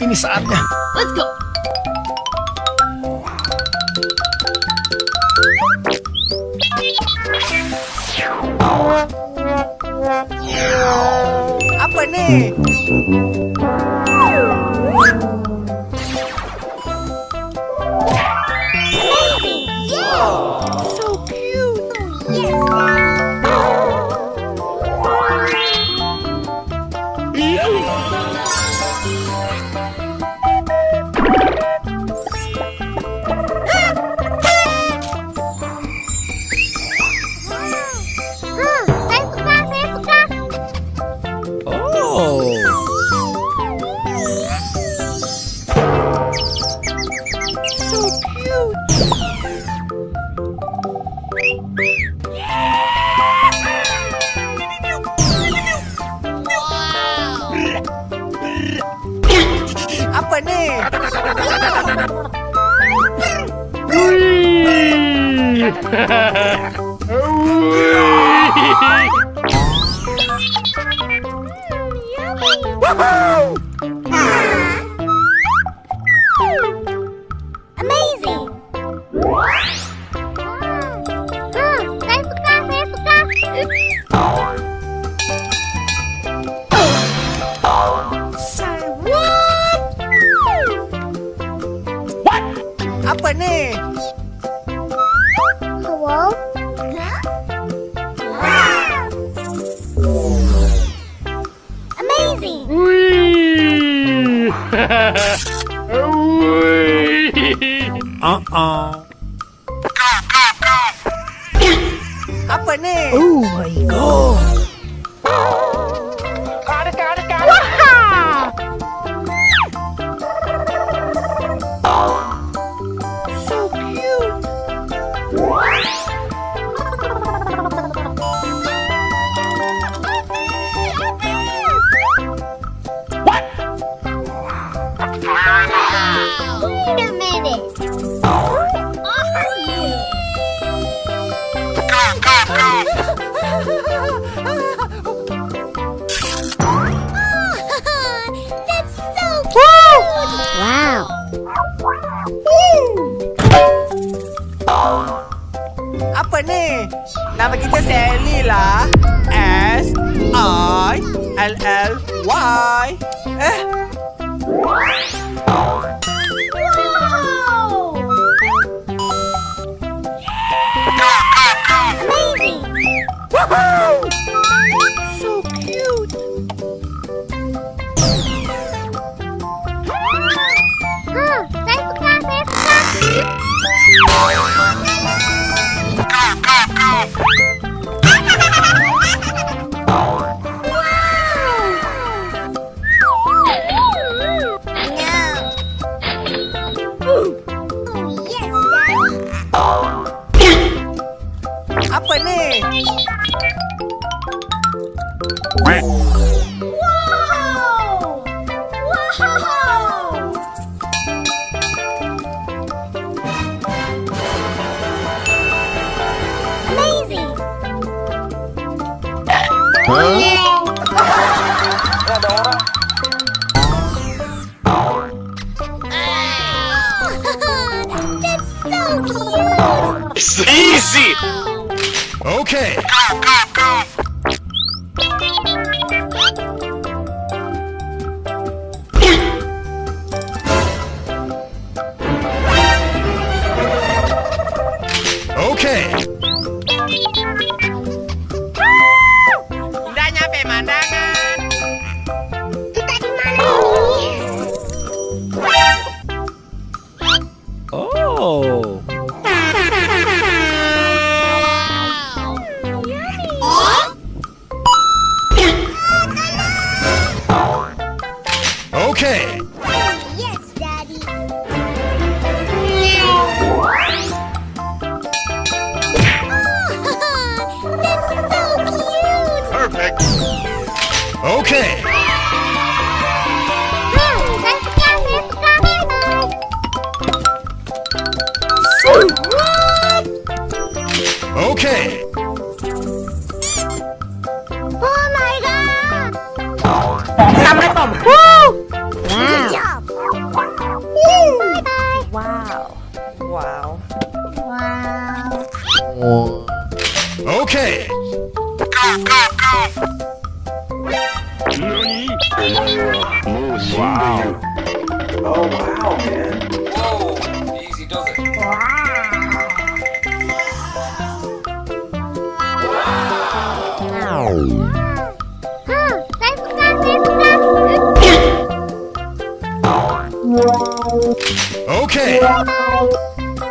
Ini saatnya. Let's go. Apa ni? Apa ni? Amazing. Saya suka. Apa ni? Hello? Amazing. Apa ni? Oh my god. So cute. Wait a minute. That's so cute. Wow. Apa ni? Nama kita Sally lah. S-I-L-L-Y. Wow. Amazing. So cute. Saya suka. Apa ni? Amazing. Ada orang. That's so cute. It's easy! Okay. Okay. Dah nyampe mandangan. Kita di mana ini? Oh. Okay. Yes, Daddy. That's so cute. Perfect! Okay. Saya suka. Okay. Oh my god. Assalamualaikum. Good job. Wow. Wow. Wow. Okay. Wow. Oh wow, man. Whoa. Easy does it. Saya pegang. Okay.